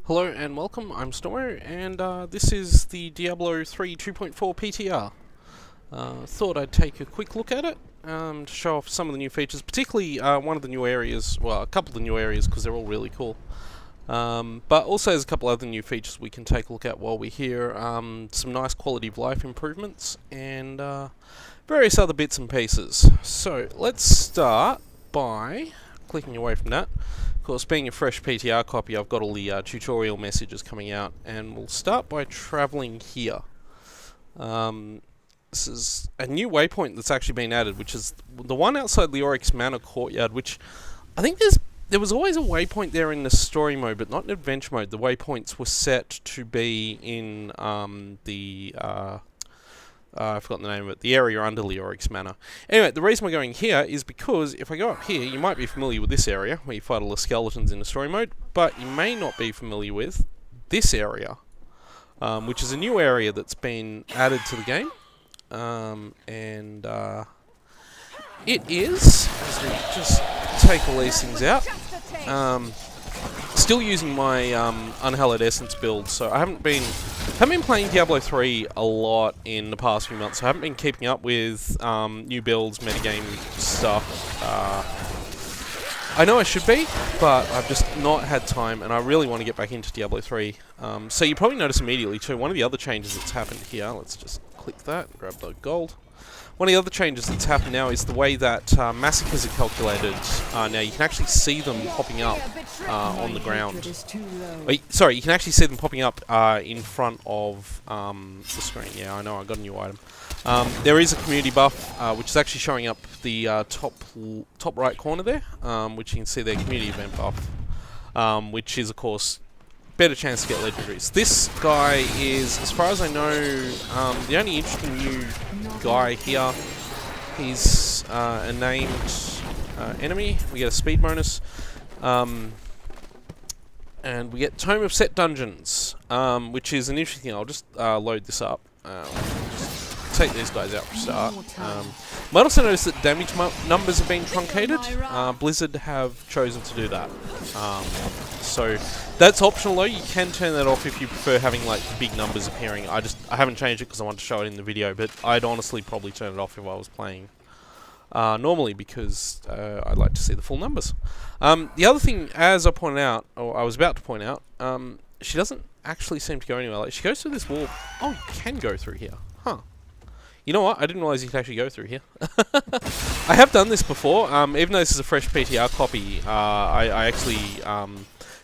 Hello and welcome, I'm Stormo, and this is the Diablo 3 2.4 PTR. Thought I'd take a quick look at it to show off some of the new features, particularly one of the new areas, well, a couple of the new areas because they're all really cool. But also there's a couple other new features we can take a look at while we're here, some nice quality of life improvements, and various other bits and pieces. So let's start by clicking away from that. Of course, being a fresh PTR copy, I've got all the tutorial messages coming out, and we'll start by travelling here. This is a new waypoint that's actually been added, which is the one outside Leoric's Manor Courtyard, which I think there was always a waypoint there in the story mode, but not in adventure mode. The waypoints were set to be in I've forgotten the name of it, the area under Leoric's Manor. Anyway, the reason we're going here is because if I go up here, you might be familiar with this area, where you fight all the skeletons in the story mode, but you may not be familiar with this area, which is a new area that's been added to the game. It is, as we just take all these things out, still using my Unhallowed Essence build, so I haven't been playing Diablo 3 a lot in the past few months. So I haven't been keeping up with new builds, metagame stuff. I know I should be, but I've just not had time, and I really want to get back into Diablo 3. So you probably notice immediately too, one of the other changes that's happened here, let's just click that, grab the gold. One of the other changes that's happened now is the way that massacres are calculated. Now you can actually see them popping up on the ground. Sorry, you can actually see them popping up in front of the screen. Yeah, I know, I got a new item. There is a community buff, which is actually showing up the top right corner there, which you can see their community event buff, which is, of course, better chance to get legendaries. This guy is, as far as I know, the only interesting new guy here. He's a named enemy. We get a speed bonus. And we get Tome of Set Dungeons, which is an interesting thing. I'll just load this up. Just take these guys out for a start. Might also notice that damage numbers have been truncated. Blizzard have chosen to do that. So that's optional though. You can turn that off if you prefer having like big numbers appearing. I haven't changed it because I want to show it in the video, but I'd honestly probably turn it off if I was playing normally, because I'd like to see the full numbers. The other thing, as I pointed out, or I was about to point out, she doesn't actually seem to go anywhere. Like, she goes through this wall. Oh, you can go through here. Huh. You know what? I didn't realise you could actually go through here. I have done this before. Even though this is a fresh PTR copy, I actually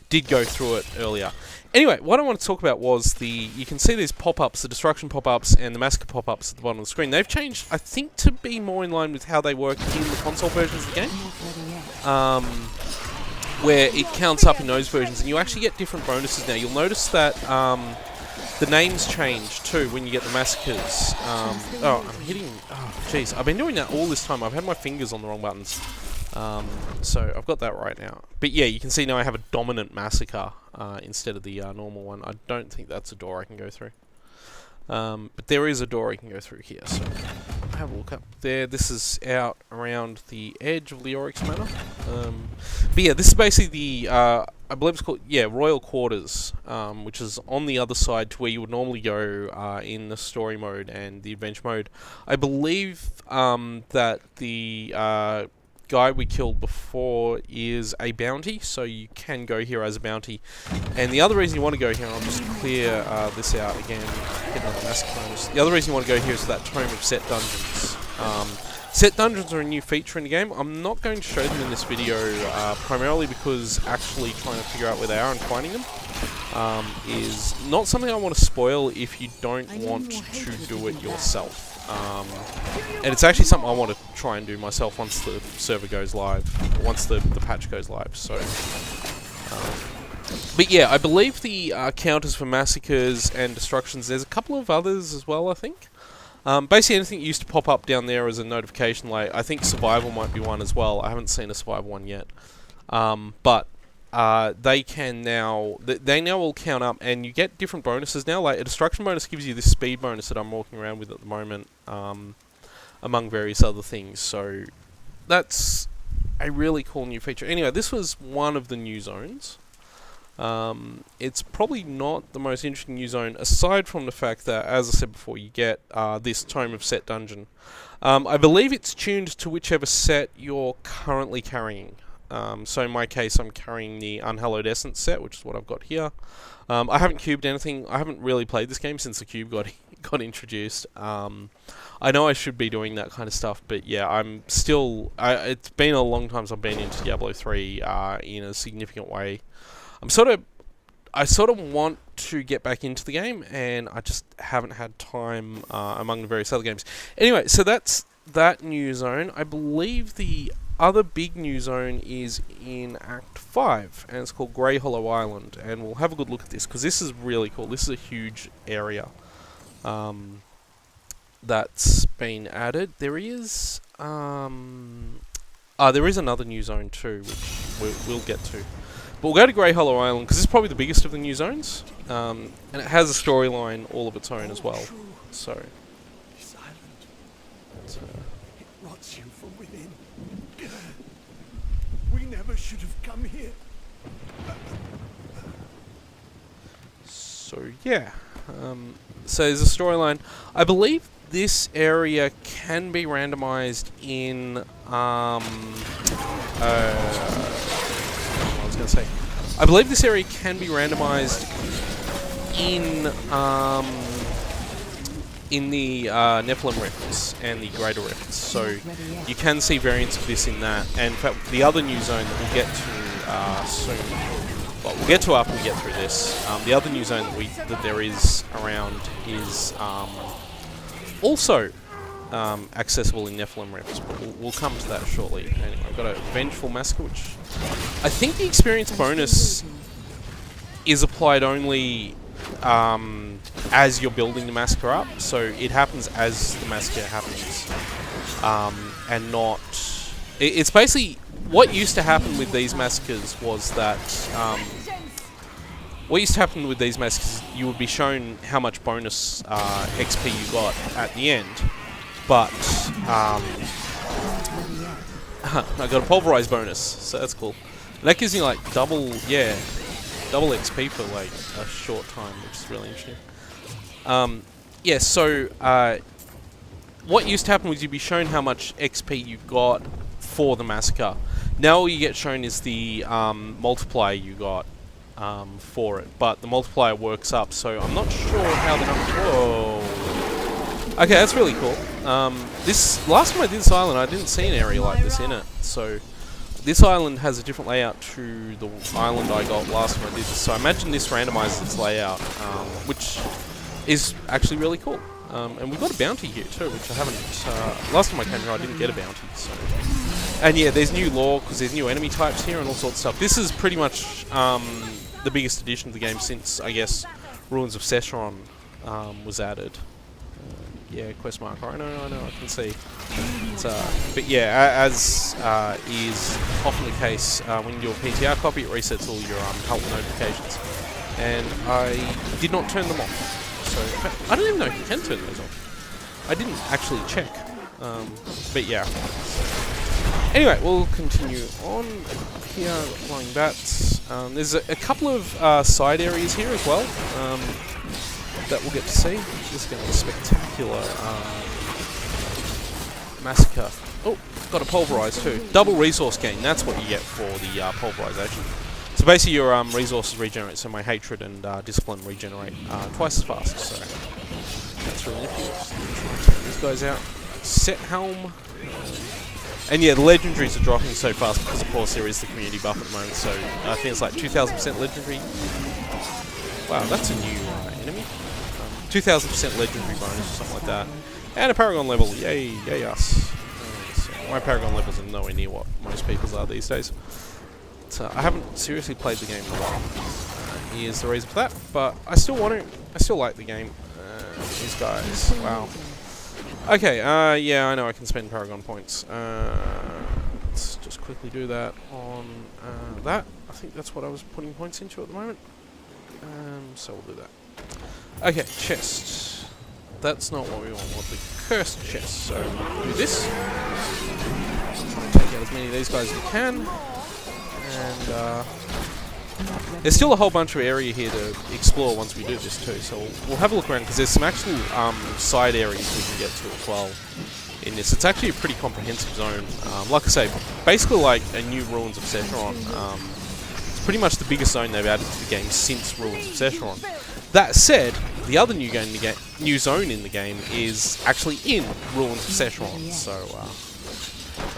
did go through it earlier. Anyway, what I want to talk about was you can see these pop-ups, the destruction pop-ups and the massacre pop-ups at the bottom of the screen. They've changed, I think, to be more in line with how they work in the console versions of the game. Where it counts up in those versions, and you actually get different bonuses now. You'll notice that the names change too when you get the massacres. Oh, I'm hitting... Oh, jeez. I've been doing that all this time. I've had my fingers on the wrong buttons. So I've got that right now. But yeah, you can see now I have a dominant massacre instead of the normal one. I don't think that's a door I can go through. But there is a door I can go through here, so have a look up there. This is out around the edge of Leoric's Manor. But yeah, this is basically the, I believe it's called, yeah, Royal Quarters, which is on the other side to where you would normally go in the story mode and the adventure mode. I believe that the guy we killed before is a bounty, so you can go here as a bounty. And the other reason you want to go here, and I'll just clear this out again, get another massacre bonus. The other reason you want to go here is that Tome of Set Dungeons. Set Dungeons are a new feature in the game. I'm not going to show them in this video, primarily because actually trying to figure out where they are and finding them is not something I want to spoil if you don't want to do it yourself. And it's actually something I want to try and do myself once the server goes live, or once the patch goes live. So, but yeah, I believe the counters for massacres and destructions, there's a couple of others as well, I think. Basically anything that used to pop up down there as a notification, like I think survival might be one as well. I haven't seen a survival one yet. But they can now, they now will count up, and you get different bonuses now. Like a destruction bonus gives you this speed bonus that I'm walking around with at the moment, among various other things. So that's a really cool new feature. Anyway, this was one of the new zones. It's probably not the most interesting new zone, aside from the fact that, as I said before, you get this Tome of Set dungeon. I believe it's tuned to whichever set you're currently carrying. So in my case, I'm carrying the Unhallowed Essence set, which is what I've got here. I haven't cubed anything. I haven't really played this game since the cube got introduced. I know I should be doing that kind of stuff, but yeah, I'm still... it's been a long time since I've been into Diablo 3 in a significant way. I sort of want to get back into the game, and I just haven't had time among the various other games. Anyway, so that's that new zone. I believe the other big new zone is in Act 5, and it's called Grey Hollow Island, and we'll have a good look at this, because this is really cool. This is a huge area that's been added. There is another new zone too, which we'll get to. But we'll go to Grey Hollow Island, because this is probably the biggest of the new zones, and it has a storyline all of its own as well. So, This island, it rots you from within. We never should have come here. so yeah. So there's a storyline. I believe this area can be randomized in what I was going to say. I believe this area can be randomized in the Nephilim Rifts and the Greater Rifts. So you can see variants of this in that. And in fact, the other new zone that we'll get to soon. Well, we'll get to after we get through this. The other new zone that there is around is also accessible in Nephilim Rifts, but we'll come to that shortly. Anyway, I've got a Vengeful Massacre, which I think the experience bonus is applied only as you're building the massacre up, so it happens as the massacre happens, and not... It's basically... What used to happen with these massacres was that... you would be shown how much bonus XP you got at the end, but I got a pulverized bonus, so that's cool. And that gives you like double XP for like a short time, which is really interesting. What used to happen was you'd be shown how much XP you got for the massacre. Now all you get shown is the multiplier you got for it, but the multiplier works up, so I'm not sure how the numbers... Whoa! Okay, that's really cool. This last time I did this island, I didn't see an area like this in it, so this island has a different layout to the island I got last time I did this, so I imagine this randomizes its layout, which is actually really cool. And we've got a bounty here too, which I haven't... last time I came here I didn't get a bounty, so... And yeah, there's new lore, because there's new enemy types here and all sorts of stuff. This is pretty much the biggest addition to the game since, I guess, Ruins of Sescheron was added. Yeah, quest marker. I know, I can see. But yeah, as is often the case, when you do a PTR copy, it resets all your cult notifications. And I did not turn them off. So, in fact, I don't even know if you can turn those off. I didn't actually check. But yeah. Anyway, we'll continue on here, flying bats. There's a couple of side areas here as well that we'll get to see. This is going to be a spectacular massacre. Oh, got a pulverize too. Double resource gain, that's what you get for the pulverization. So basically your resources regenerate, so my hatred and discipline regenerate twice as fast, so that's really nifty. Take these guys out. Set helm. And yeah, the legendaries are dropping so fast because, of course, there is the community buff at the moment. So I think it's like 2,000% legendary. Wow, that's a new enemy. 2,000% legendary bonus or something like that. And a Paragon level. Yay, yay us. So my Paragon levels are nowhere near what most people's are these days. So I haven't seriously played the game in a while. Here's the reason for that. But I still want to. I still like the game. These guys. Wow. Okay, yeah, I know I can spend Paragon points. Let's just quickly do that on that. I think that's what I was putting points into at the moment. So we'll do that. Okay, chest. That's not what we want. We want the cursed chest. So we'll do this. Try and take out as many of these guys as we can. And there's still a whole bunch of area here to explore once we do this too. So we'll have a look around because there's some actual side areas we can get to as well in this. It's actually a pretty comprehensive zone. Like I say, basically like a new Ruins of Sescheron. It's pretty much the biggest zone they've added to the game since Ruins of Sescheron. That said, the other new zone in the game is actually in Ruins of Sescheron. So,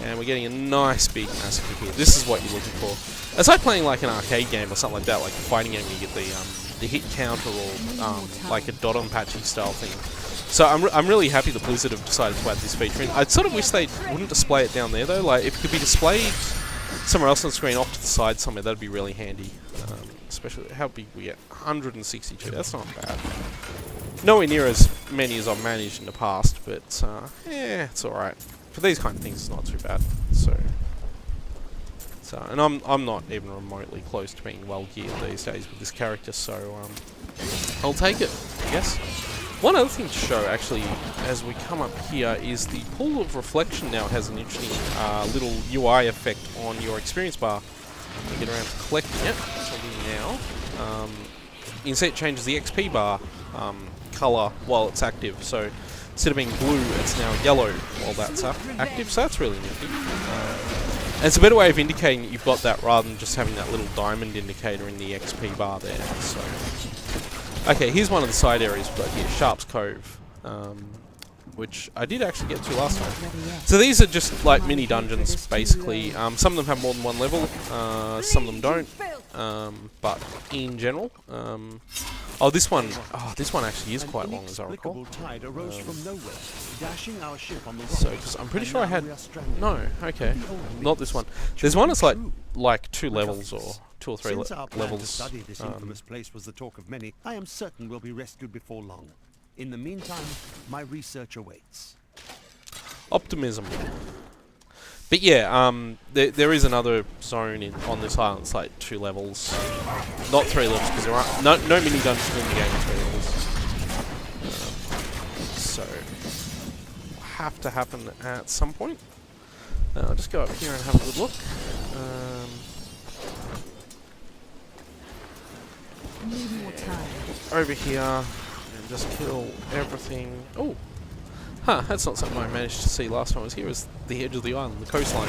and we're getting a nice big massacre here. This is what you're looking for. It's like playing like an arcade game or something like that, like a fighting game. You get the hit counter or like a dot on patchy style thing. So I'm really happy that Blizzard have decided to add this feature in. I sort of wish they wouldn't display it down there though. Like if it could be displayed somewhere else on the screen, off to the side somewhere, that'd be really handy. Especially how big we get, 162. That's not bad. Nowhere near as many as I've managed in the past, but yeah, it's all right. For these kind of things, it's not too bad. So, and I'm not even remotely close to being well geared these days with this character, so I'll take it, I guess. One other thing to show, actually, as we come up here, is the Pool of Reflection now has an interesting little UI effect on your experience bar. We get around to collecting it, which I'll do now. You can see it changes the XP bar colour while it's active, so instead of being blue, it's now yellow while that's active, so that's really nifty. And it's a better way of indicating that you've got that rather than just having that little diamond indicator in the XP bar there. So, okay, here's one of the side areas we've got here, Sharp's Cove, which I did actually get to last time. So these are just like mini dungeons, basically. Some of them have more than one level, some of them don't, but in general. Oh, this one actually is quite long, as I recall. So, because I'm pretty sure I had... No, okay, not this one. There's one that's like 2 levels, or 2 or 3 levels. Study this infamous place was the talk of many. I am certain we'll be rescued before long. In the meantime, my research awaits. Optimism. But yeah, there is another zone on this island. It's like 2 levels, not 3 levels, because there aren't no mini dungeons in the game. 3 levels. So have to happen at some point. I'll just go up here and have a good look. Over here and just kill everything. Oh. Huh, that's not something I managed to see last time I was here, was the edge of the island, the coastline.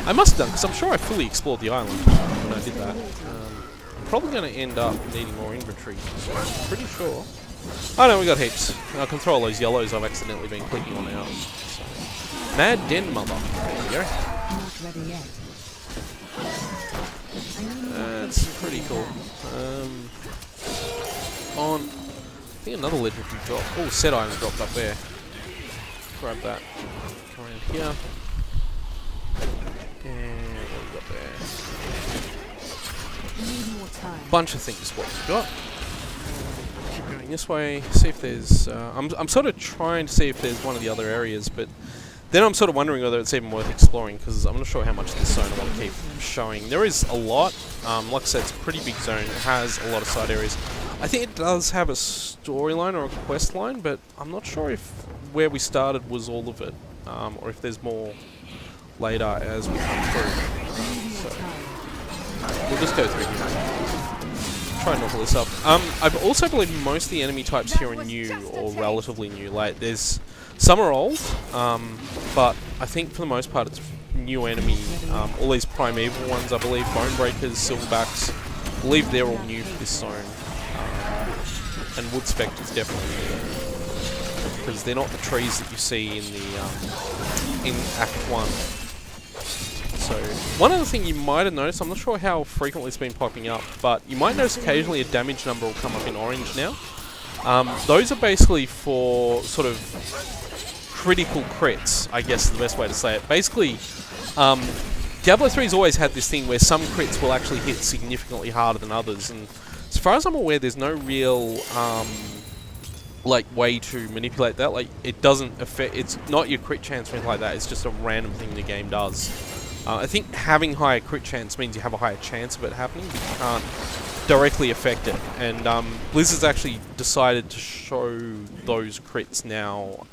I must have done, because I'm sure I fully explored the island when I did that. I'm probably going to end up needing more inventory, so I'm pretty sure. Oh no, we got heaps. I can throw all those yellows I've accidentally been clicking on out. So. Mad Den Mother. There we go. That's pretty cool. I think another legendary drop. Oh, set item dropped up there. Grab that. Come around here. And what we got there? Bunch of things what we've got. Keep going this way. See if there's... I'm sort of trying to see if there's one of the other areas, but then I'm sort of wondering whether it's even worth exploring, because I'm not sure how much of this zone I want to keep showing. There is a lot. Like I said, it's a pretty big zone. It has a lot of side areas. I think it does have a storyline or a quest line, but I'm not sure if where we started was all of it, or if there's more later as we come through. So, we'll just go through here. Try and knock all this up. I also believe most of the enemy types here are new, or relatively new. Like, some are old, but I think for the most part it's new enemy. All these primeval ones, I believe, Bonebreakers, Silverbacks, I believe they're all new for this zone. And Wood Spectres definitely new, because they're not the trees that you see in the in Act 1. So, one other thing you might have noticed, I'm not sure how frequently it's been popping up, but you might notice occasionally a damage number will come up in orange now. Those are basically for sort of critical crits, I guess is the best way to say it. Basically, Diablo 3's always had this thing where some crits will actually hit significantly harder than others, and as far as I'm aware, there's no real like way to manipulate that. Like, it doesn't affect. It's not your crit chance or anything like that. It's just a random thing the game does. I think having higher crit chance means you have a higher chance of it happening, but you can't directly affect it. And Blizzard's actually decided to show those crits now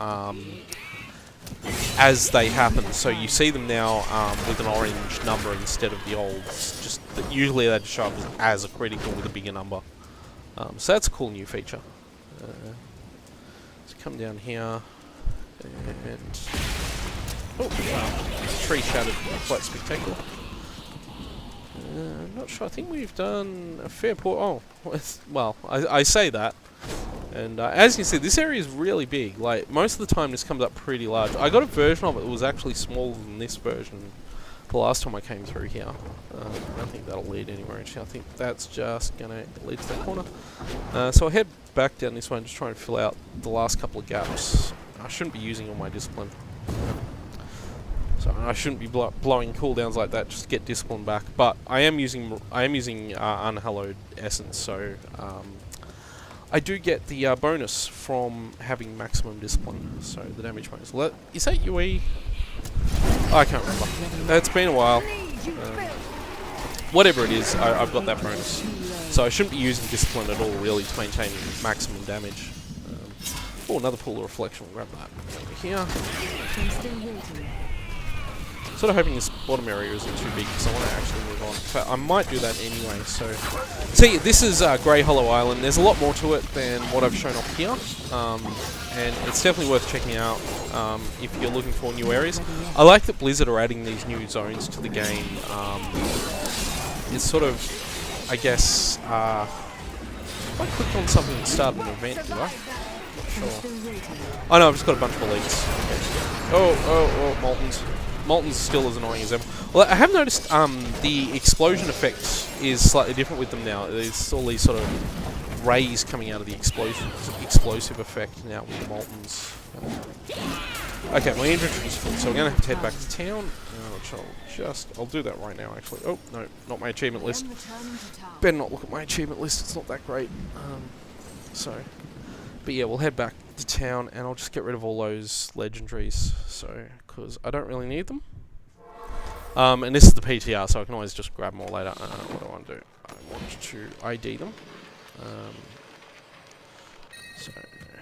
as they happen. So you see them now with an orange number instead of the old. Just usually they just show up as a critical with a bigger number. So that's a cool new feature. Let's come down here and oh wow, this tree shattered quite spectacular. I'm not sure. I think we've done a fair oh, well, I say that. And as you can see, this area is really big. Like, most of the time this comes up pretty large. I got a version of it that was actually smaller than this version the last time I came through here. I don't think that'll lead anywhere actually. I think that's just going to lead to that corner. So I'll head back down this way and just try and fill out the last couple of gaps. I shouldn't be using all my discipline. So I shouldn't be blowing cooldowns like that just to get discipline back. But I am using unhallowed essence, so I do get the bonus from having maximum discipline. So the damage bonus. Is that UE? Oh, I can't remember. It's been a while. Whatever it is, I've got that bonus. So I shouldn't be using discipline at all, really, to maintain maximum damage. Oh, another pool of reflection. We'll grab that over here. Sort of hoping this bottom area isn't too big because I want to actually move on. In fact, I might do that anyway. So, see, this is Grey Hollow Island. There's a lot more to it than what I've shown off here, and it's definitely worth checking out if you're looking for new areas. I like that Blizzard are adding these new zones to the game. It's sort of, I guess, if I clicked on something that started an event, do I? Not sure. Oh no, I've just got a bunch of elites. Oh, Moltons. Molten's still as annoying as ever. Well, I have noticed the explosion effect is slightly different with them now. There's all these sort of rays coming out of the explosive effect now with the Moltons. Okay, my inventory's full, so we're going to have to head back to town. I'll do that right now, actually. Oh, no, not my achievement list. Better not look at my achievement list, it's not that great. But yeah, we'll head back to town, and I'll just get rid of all those legendaries, because I don't really need them. And this is the PTR, so I can always just grab them all later. What do I want to do? I want to ID them. So,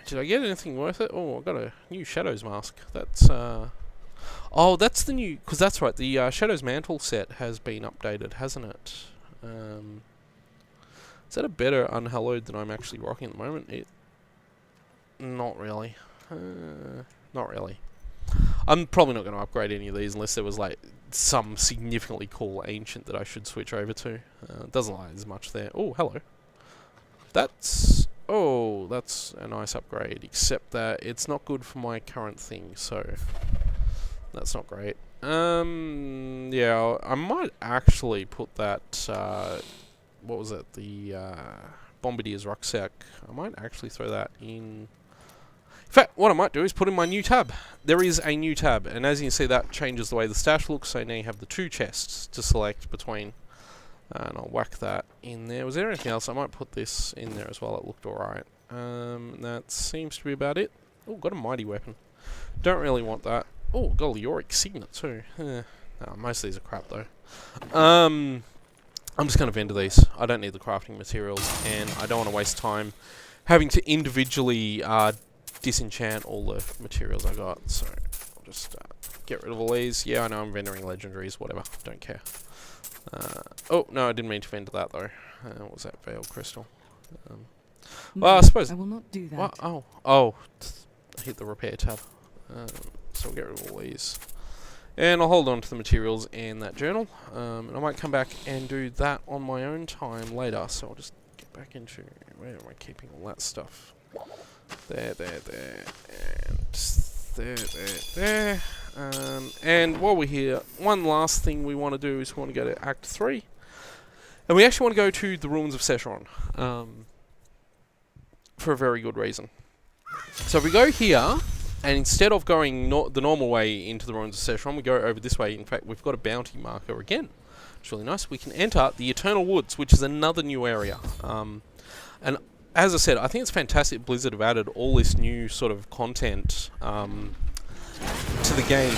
did I get anything worth it? Oh, I got a new Shadows mask. That's, oh, that's the new, because that's right, the Shadows Mantle set has been updated, hasn't it? Is that a better unhallowed than I'm actually rocking at the moment? Not really. Not really. I'm probably not going to upgrade any of these unless there was like some significantly cool ancient that I should switch over to. It doesn't like as much there. Oh, hello. That's a nice upgrade, except that it's not good for my current thing, so that's not great. Yeah, I might actually put that, what was it, the Bombardier's rucksack. I might actually throw that in. In fact, what I might do is put in my new tab. There is a new tab, and as you can see, that changes the way the stash looks, so now you have the two chests to select between. And I'll whack that in there. Was there anything else? I might put this in there as well. It looked alright. That seems to be about it. Oh, got a mighty weapon. Don't really want that. Oh, got a Leoric Signet too. No, most of these are crap though. I'm just going to vendor these. I don't need the crafting materials, and I don't want to waste time having to individually disenchant all the materials I got. So I'll just get rid of all these. Yeah, I know I'm vendoring legendaries, whatever. Don't care. Oh, no, I didn't mean to vendor that though. What was that? Veil Crystal. Well, I suppose. I will not do that. What? Oh. I hit the repair tab. So we'll get rid of all these. And I'll hold on to the materials and that journal. And I might come back and do that on my own time later. So I'll just get back into... Where am I keeping all that stuff? There. And there. And while we're here, one last thing we want to do is we want to go to Act 3. And we actually want to go to the Ruins of Sescheron. For a very good reason. So if we go here, and instead of going the normal way into the Ruins of Sescheron, we go over this way. In fact, we've got a bounty marker again. It's really nice. We can enter the Eternal Woods, which is another new area. And as I said, I think it's fantastic Blizzard have added all this new sort of content to the game,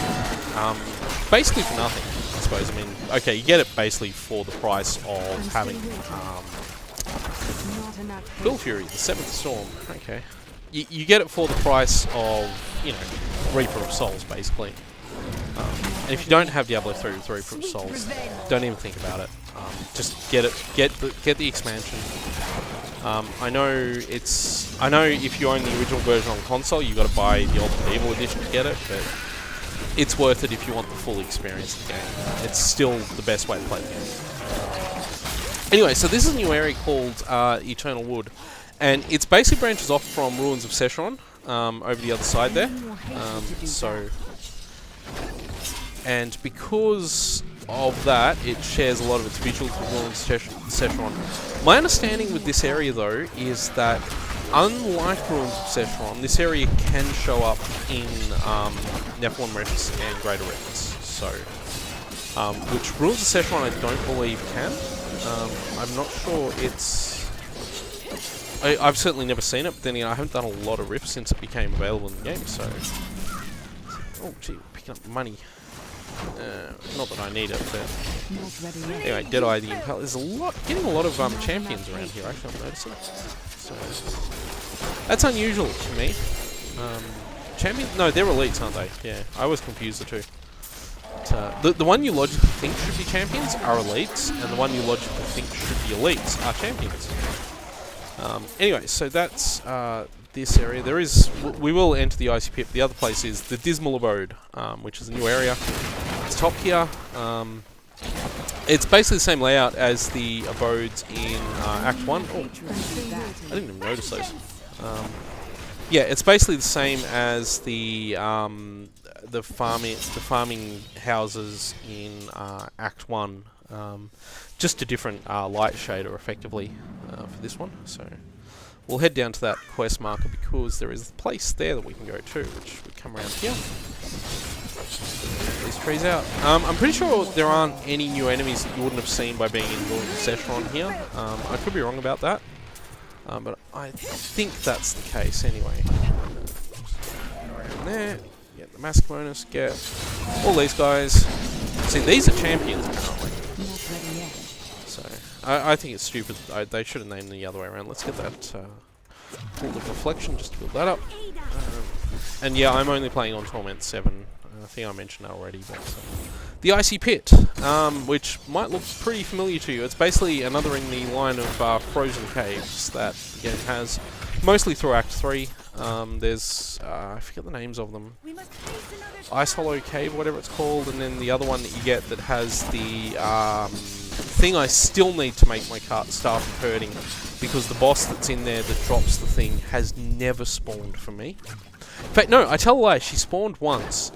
basically for nothing, I suppose. I mean, okay, you get it basically for the price of having Bill Fury, the Seventh Storm. Okay, you get it for the price of, you know, Reaper of Souls, basically. And if you don't have Diablo 3 with Reaper of Souls, don't even think about it. Just get it. Get the expansion. I know if you own the original version on console, you got to buy the Ultimate Evil Edition to get it, but it's worth it if you want the full experience of the game. It's still the best way to play the game. Anyway, so this is a new area called Eternal Wood, and it's basically branches off from Ruins of Sescheron over the other side there. And because of that, it shares a lot of its visuals with Ruins of Sescheron. My understanding with this area, though, is that unlike Ruins of Sescheron, this area can show up in Nephilim Rifts and Greater Rifts. So, which Ruins of Sescheron I don't believe can. I'm not sure it's... I've certainly never seen it, but then again, I haven't done a lot of rifts since it became available in the game, so... Oh, gee, we're picking up money. Not that I need it, but... Anyway, Deadeye the Impel. There's getting a lot of champions around here, actually, I'm noticing. So... That's unusual for me. Champions? No, they're elites, aren't they? Yeah, I was confused the two. The one you logically think should be champions are elites, and the one you logically think should be elites are champions. Anyway, so that's this area. We will enter the Icy Pit. The other place is the Dismal Abode, which is a new area. It's top here. It's basically the same layout as the abodes in Act 1. Oh, I didn't even notice those. Yeah, it's basically the same as the farming houses in Act 1. Just a different light shader, effectively, for this one. So we'll head down to that quest marker because there is a place there that we can go to, which we come around here. These trees out. I'm pretty sure there aren't any new enemies that you wouldn't have seen by being in Ruins of Sescheron here. I could be wrong about that. But I think that's the case anyway. Around there, get the mask bonus, get all these guys. See, these are champions apparently. So, I think it's stupid. They should have named them the other way around. Let's get that Pool of Reflection just to build that up. And yeah, I'm only playing on Torment 7. I think I mentioned that already. But the Icy Pit, which might look pretty familiar to you. It's basically another in the line of frozen caves that the game has, mostly through Act 3. There's, I forget the names of them. Ice Hollow Cave, whatever it's called, and then the other one that you get that has the thing I still need to make my staff of herding, because the boss that's in there that drops the thing has never spawned for me. In fact, no, I tell a lie, she spawned once,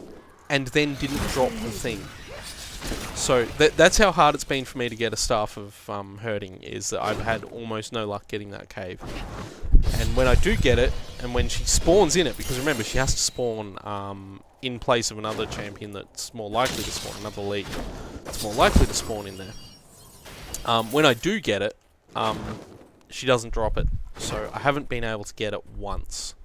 and then didn't drop the thing. So that's how hard it's been for me to get a staff of herding, is that I've had almost no luck getting that cave. And when I do get it, and when she spawns in it, because remember, she has to spawn in place of another champion that's more likely to spawn, another elite that's more likely to spawn in there. When I do get it, she doesn't drop it. So I haven't been able to get it once.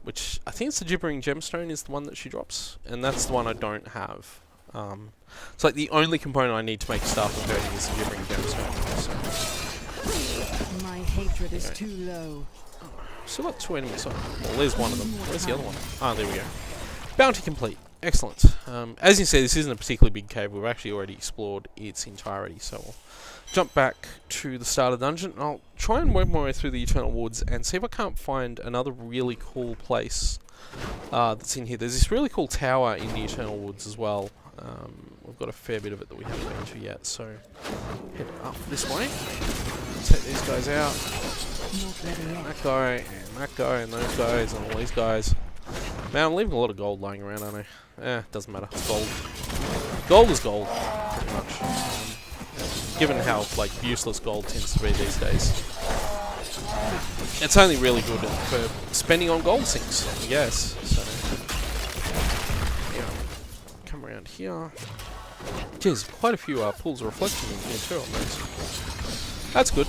Which I think it's the Gibbering Gemstone is the one that she drops, and that's the one I don't have. It's like the only component I need to make staff of herding is the Gibbering Gemstone. So. My hatred is too low. Still got two enemies. Well, there's one of them. Where's the other one? Ah, there we go. Bounty complete. Excellent. As you say, this isn't a particularly big cave. We've actually already explored its entirety, so we'll jump back to the start of the dungeon. I'll try and work my way through the Eternal Woods and see if I can't find another really cool place that's in here. There's this really cool tower in the Eternal Woods as well. We've got a fair bit of it that we haven't been to yet, so head up this way. Take these guys out. That guy, and those guys, and all these guys. Man, I'm leaving a lot of gold lying around, aren't I? Doesn't matter. It's gold. Gold is gold, pretty much. Given how useless gold tends to be these days, it's only really good for spending on gold sinks, I guess. So, yeah, come around here. Geez, quite a few pools of reflection in here too. That's good.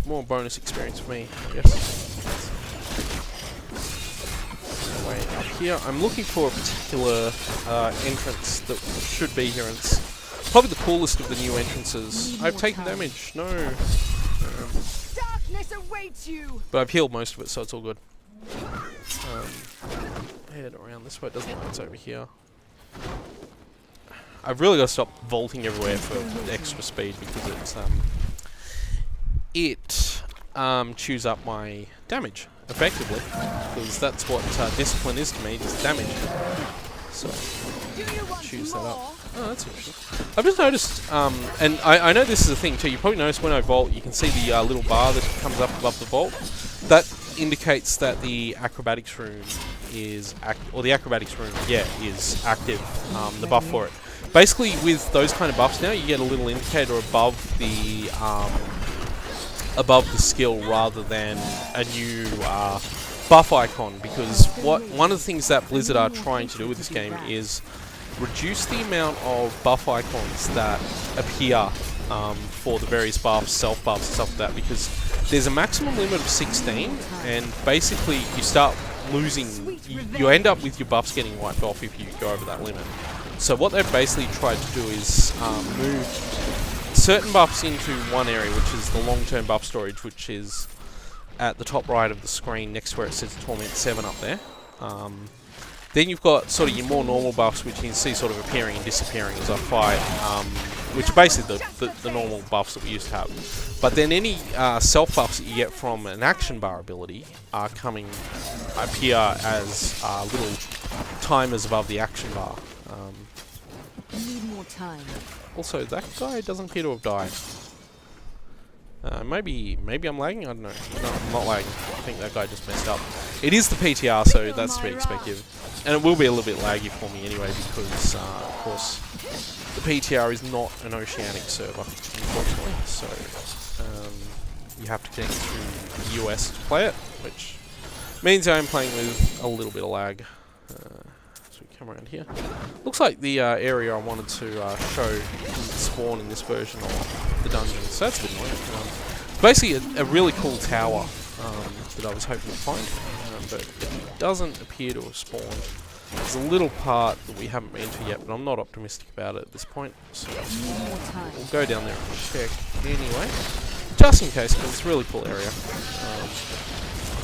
More bonus experience for me, I guess. Way up here, I'm looking for a particular entrance that should be here, and it's probably the coolest of the new entrances. I've taken damage, no. Darkness awaits you. But I've healed most of it, so it's all good. Head around this way, it doesn't look like it's over here. I've really got to stop vaulting everywhere for extra speed because it chews up my damage effectively, because that's what discipline is to me, is damage. So choose that up. Oh, that's interesting. I've just noticed, and I know this is a thing too. You probably notice when I vault, you can see the little bar that comes up above the vault. That indicates that the acrobatics room is is active. The buff for it. Basically, with those kind of buffs now, you get a little indicator above the skill rather than a new buff icon, because one of the things that Blizzard are trying to do with this game is reduce the amount of buff icons that appear for the various buffs, self buffs, and stuff like that, because there's a maximum limit of 16, and basically you start losing, you end up with your buffs getting wiped off if you go over that limit. So what they've basically tried to do is move certain buffs into one area, which is the long-term buff storage, which is at the top right of the screen next to where it says Torment 7 up there. Then you've got sort of your more normal buffs, which you can see sort of appearing and disappearing as I fight, which are basically the normal buffs that we used to have. But then any self buffs that you get from an action bar ability are appear as little timers above the action bar. Need more time. Also, that guy doesn't appear to have died. Maybe I'm lagging? I don't know. No, I'm not lagging. I think that guy just messed up. It is the PTR, so that's to be expected. And it will be a little bit laggy for me anyway, because, of course, the PTR is not an Oceanic server, unfortunately. So, you have to connect to the US to play it, which means I'm playing with a little bit of lag. So we come around here. Looks like the area I wanted to show didn't spawn in this version of the dungeon, so that's a bit annoying. It's basically a really cool tower that I was hoping to find, but it doesn't appear to have spawned. There's a little part that we haven't been to yet, but I'm not optimistic about it at this point, so we'll go down there and check anyway, just in case, because it's a really cool area.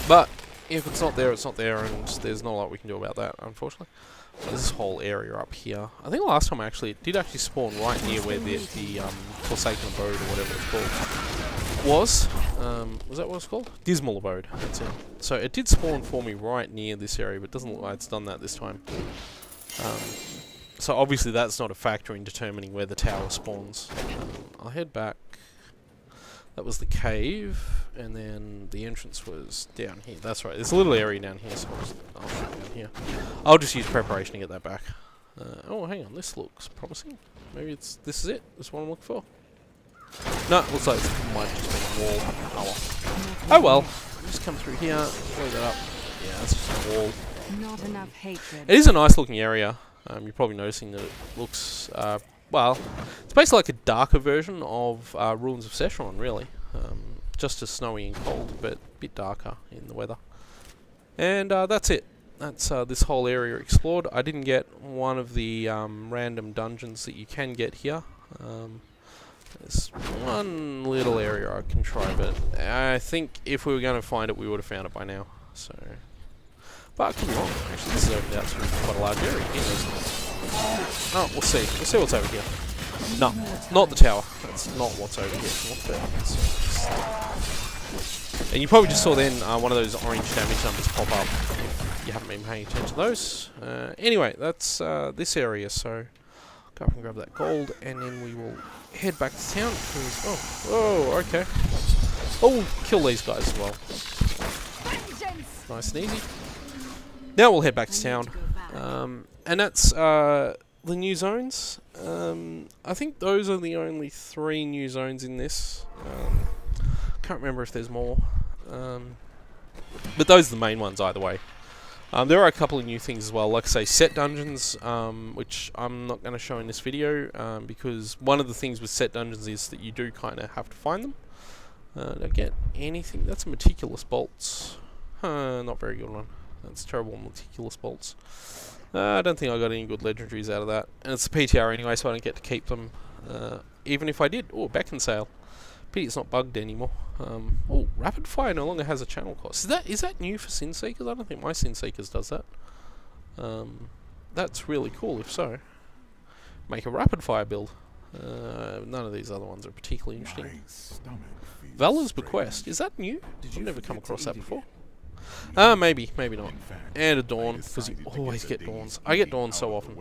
But if it's not there, it's not there, and there's not a lot we can do about that, unfortunately. There's this whole area up here. I think last time it did actually spawn right near where the Forsaken Abode, or whatever it's called, was. Was that what it's called? Dismal Abode, that's it. So it did spawn for me right near this area, but it doesn't look like it's done that this time. So obviously that's not a factor in determining where the tower spawns. I'll head back. That was the cave, and then the entrance was down here. That's right, there's a little area down here, so I'll shoot down here. I'll just use preparation to get that back. Oh, hang on, this looks promising. Maybe this is it? This is what I'm looking for? No, it looks like it might just be a wall. Oh well. Just come through here, blow that up. Yeah, that's just a wall. Not enough hatred. It is a nice looking area. You're probably noticing that it looks, well, it's basically like a darker version of Ruins of Sescheron, really. Just as snowy and cold, but a bit darker in the weather. And that's it. That's this whole area explored. I didn't get one of the random dungeons that you can get here. There's one little area I can try, but I think if we were going to find it, we would have found it by now. So, but I could be wrong. Actually, this is opened out to quite a large area. Oh, we'll see. We'll see what's over here. No, not the tower. That's not what's over here. And you probably just saw then one of those orange damage numbers pop up. If you haven't been paying attention to those. Anyway, that's this area. So go up and grab that gold, and then we will head back to town. Okay. Oh, kill these guys as well. Nice and easy. Now we'll head back to town, and that's the new zones. I think those are the only 3 new zones in this. Can't remember if there's more, but those are the main ones either way. There are a couple of new things as well, like I say, set dungeons, which I'm not going to show in this video, because one of the things with set dungeons is that you do kind of have to find them. Don't get anything. That's a Meticulous Bolts. Not very good one. That's terrible Meticulous Bolts. I don't think I got any good legendaries out of that. And it's a PTR anyway, so I don't get to keep them. Even if I did. Oh, Beaconsale. Pity it's not bugged anymore. Oh, Rapid Fire no longer has a channel cost. Is that new for Sin Seekers? I don't think my Sin Seekers does that. That's really cool if so. Make a rapid fire build. None of these other ones are particularly interesting. Valor's Bequest. Is that new? I've never come across that before. Maybe not. And a Dawn, because you always get Dawns. I get Dawns so often.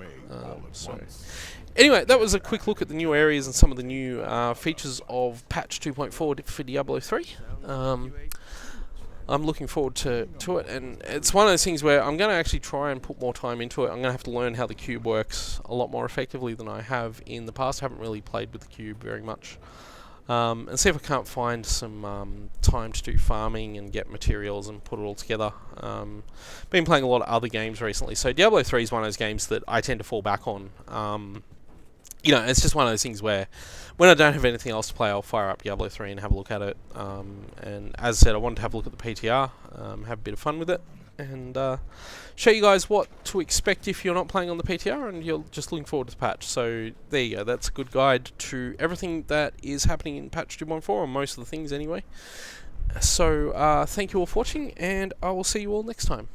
Anyway, that was a quick look at the new areas and some of the new features of patch 2.4 for Diablo 3. I'm looking forward to it, and it's one of those things where I'm going to actually try and put more time into it. I'm going to have to learn how the cube works a lot more effectively than I have in the past. I haven't really played with the cube very much. And see if I can't find some time to do farming and get materials and put it all together. Been playing a lot of other games recently, so Diablo 3 is one of those games that I tend to fall back on. You know, it's just one of those things where when I don't have anything else to play, I'll fire up Diablo 3 and have a look at it. And as I said, I wanted to have a look at the PTR, have a bit of fun with it, and show you guys what to expect if you're not playing on the PTR and you're just looking forward to the patch. So there you go, that's a good guide to everything that is happening in patch 2.4, or most of the things anyway. So thank you all for watching, and I will see you all next time.